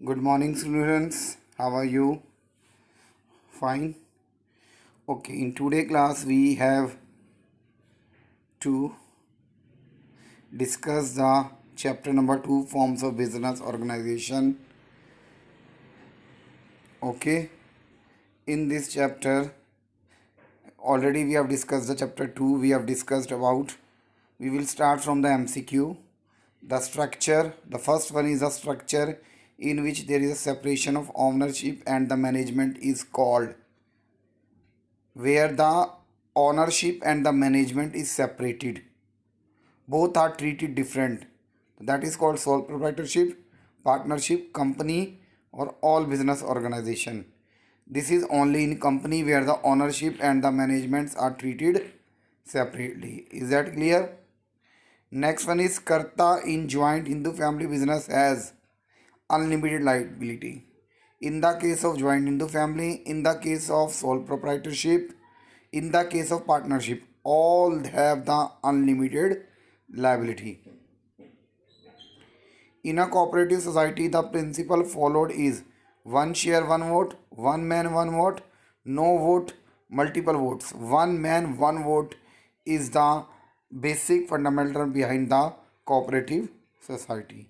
Good morning, students. How are you? Fine. Okay, in today class we have to discuss the chapter number 2, forms of business organization. Okay, in this chapter already we have discussed the chapter 2. We have discussed about, we will start from the MCQ. The structure, the first one is a structure in which there is a separation of ownership and the management is called, where the ownership and the management is separated. Both are treated different. That is called sole proprietorship, partnership, company, or all business organization. This is only in company where the ownership and the managements are treated separately. Is that clear? Next one is Karta in joint Hindu family business has unlimited liability. In the case of joint Hindu family, in the case of sole proprietorship, in the case of partnership, all have the unlimited liability. In a cooperative society, the principle followed is one share, one vote, one man, one vote, no vote, multiple votes. One man, one vote is the basic fundamental behind the cooperative society.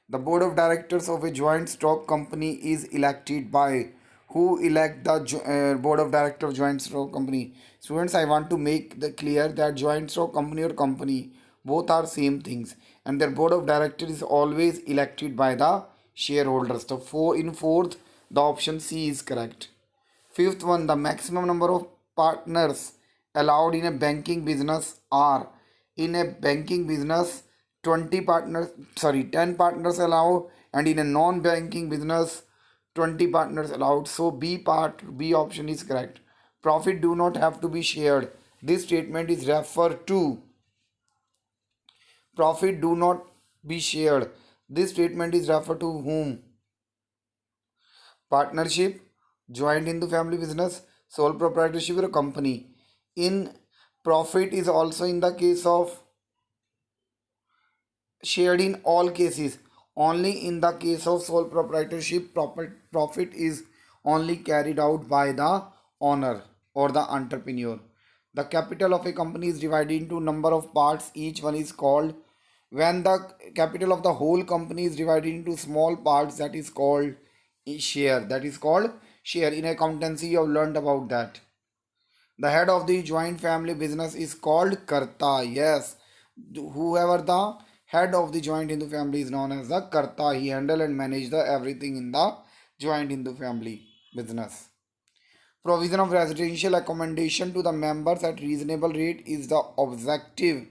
The board of directors of a joint stock company is elected by who elect the board of directors of joint stock company. Students, I want to make the clear that joint stock company or company both are same things, and their board of directors is always elected by the shareholders. So in fourth, the option C is correct. Fifth one, the maximum number of partners allowed in a banking business are, in a banking business 20 partners, 10 partners allowed, and in a non-banking business 20 partners allowed. So B option is correct. Profit do not have to be shared. This statement is referred to profit do not be shared. This statement is referred to whom? Partnership, joint into family business, sole proprietorship or a company. In profit is also in the case of shared in all cases. Only in the case of sole proprietorship, profit is only carried out by the owner or the entrepreneur. The capital of a company is divided into number of parts. Each one is called, when the capital of the whole company is divided into small parts, that is called share. That is called share. In accountancy, you have learned about that. The head of the joint family business is called Karta. Yes, whoever the head of the joint Hindu family is known as the Karta. He handle and manage the everything in the joint Hindu family business. Provision of residential accommodation to the members at reasonable rate is the objective.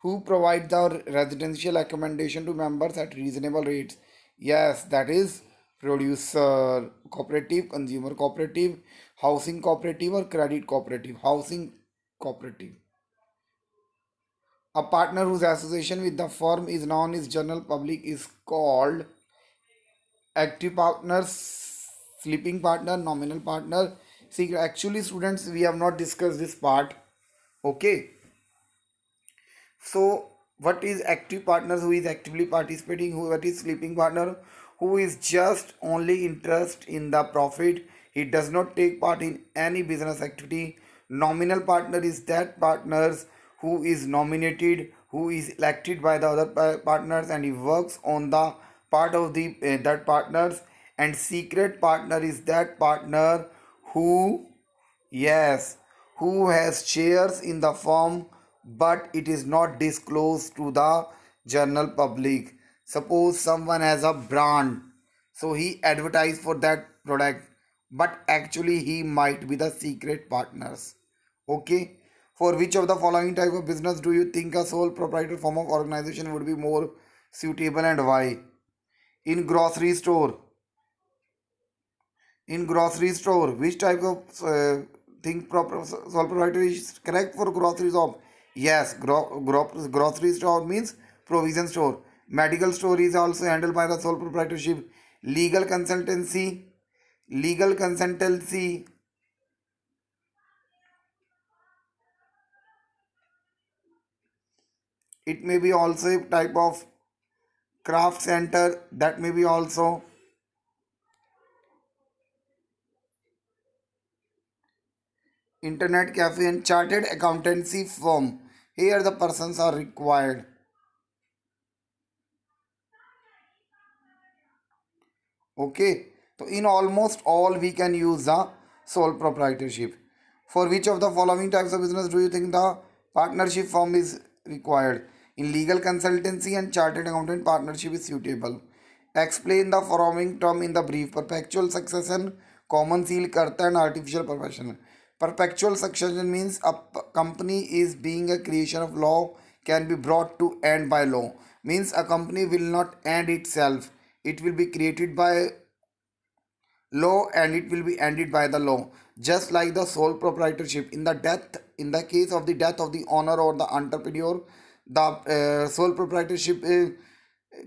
Who provide the residential accommodation to members at reasonable rates? Yes, that is producer cooperative, consumer cooperative, housing cooperative, or credit cooperative. Housing cooperative. A partner whose association with the firm is known as general public is called active partner, sleeping partner, nominal partner. See, actually, students, we have not discussed this part. Okay. So, what is active partners? Who is actively participating? What is sleeping partner? Who is just only interest in the profit? He does not take part in any business activity. Nominal partner is that partners who is nominated, who is elected by the other partners, and he works on the part of the that partners. And secret partner is that partner who, yes, who has shares in the firm but it is not disclosed to the general public. Suppose someone has a brand, so he advertise for that product, but actually he might be the secret partners. Okay. For which of the following type of business do you think a sole proprietor form of organization would be more suitable and why? In grocery store, which type of thing sole proprietor is correct for grocery shop? Yes, grocery store means provision store. Medical store is also handled by the sole proprietorship. Legal consultancy, legal consultancy, it may be also a type of craft center, that may be also. internet cafe, and chartered accountancy firm. Here the persons are required. Okay, so in almost all we can use the sole proprietorship. For which of the following types of business do you think the partnership form is required? In legal consultancy and chartered accountant, partnership is suitable. Explain the following term in the brief: perpetual succession, common seal, karta, and artificial profession. Perpetual succession means a company is being a creation of law, can be brought to end by law. Means a company will not end itself, it will be created by law and it will be ended by the law. Just like the sole proprietorship, in the case of the death of the owner or the entrepreneur, the sole proprietorship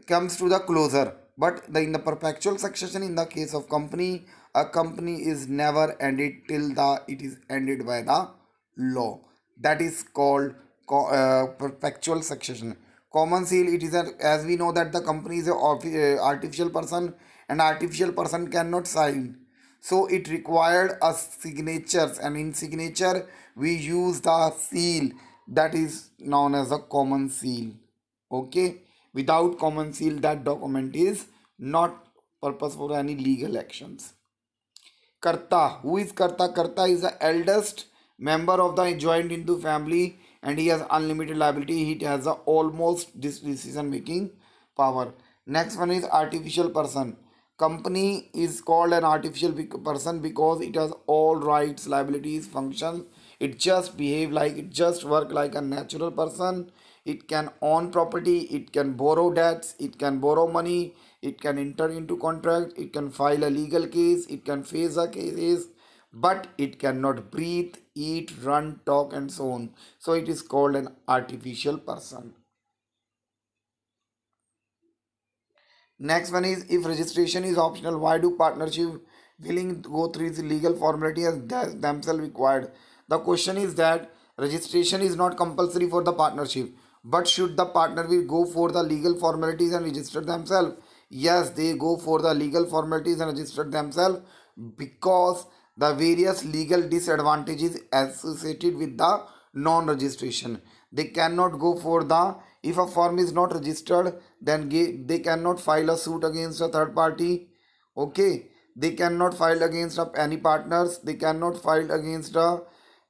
comes to the closer. But in the perpetual succession, in the case of company, a company is never ended till the it is ended by the law. That is called perpetual succession. Common seal, it is as we know that the company is a artificial person, and artificial person cannot sign, so it required a signatures, and in signature we use the seal that is known as a common seal. Okay, without common seal that document is not purpose for any legal actions. Karta. Who is Karta? Karta is the eldest member of the joint into family, and he has unlimited liability. He has a almost decision making power. Next one is artificial person. Company is called an artificial person because it has all rights, liabilities, functions. It just behave like it just work like a natural person. It can own property, it can borrow debts, it can borrow money, it can enter into contract, it can file a legal case, it can face a cases, but it cannot breathe, eat, run, talk, and so on. So it is called an artificial person. Next one is, if registration is optional, why do partnership willing to go through its legal formality as themselves required? The question is that registration is not compulsory for the partnership, but should the partner will go for the legal formalities and register themselves? Yes, they go for the legal formalities and register themselves because the various legal disadvantages associated with the non-registration. They cannot go for the, if a firm is not registered, then they cannot file a suit against a third party. Okay, they cannot file against any partners, they cannot file against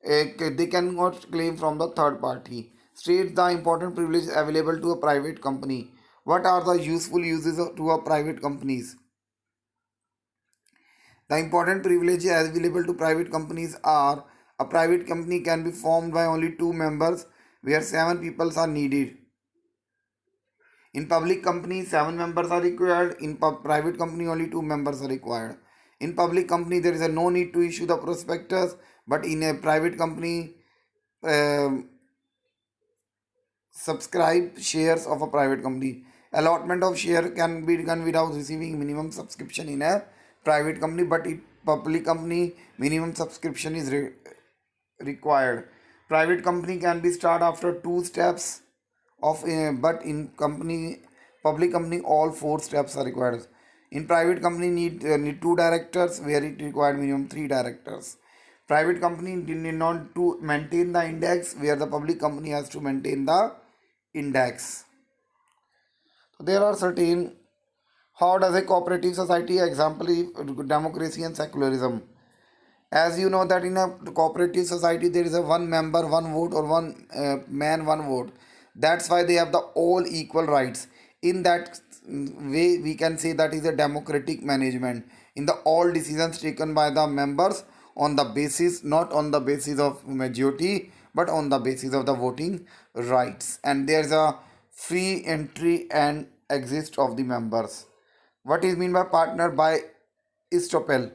they cannot claim from the third party. State the important privileges available to a private company. What are the useful uses to a private companies? The important privileges available to private companies are: a private company can be formed by only two members where seven people are needed. In public company, seven members are required. In private company, only two members are required. In public company, there is a no need to issue the prospectus, but in a private company, um subscribe shares of a private company. Allotment of share can be done without receiving minimum subscription in a private company, but in public company, minimum subscription is required. Private company can be start after two steps of but in company public company all four steps are required. In private company need two directors where it required minimum three directors. Private company need not to maintain the index where the public company has to maintain the index. So there are certain, how does a cooperative society example democracy and secularism? As you know that in a cooperative society there is a one member one vote, or one man one vote. That's why they have the all equal rights. In that way we can say that is a democratic management. In the all decisions taken by the members on the basis, not on the basis of majority, but on the basis of the voting rights, and there's a free entry and exit of the members. What is mean by partner by estoppel?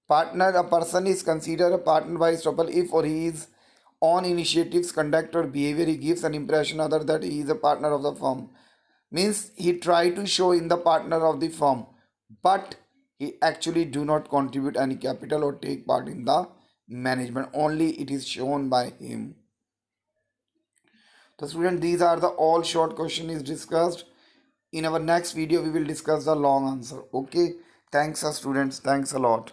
Partner, a person is considered a partner by estoppel if or he is on initiatives, conduct or behavior he gives an impression other that he is a partner of the firm. Means he try to show in the partner of the firm, but he actually do not contribute any capital or take part in the management. Only it is shown by him. So student, these are the all short question is discussed. In our next video we will discuss the long answer. Okay, thanks students, thanks a lot.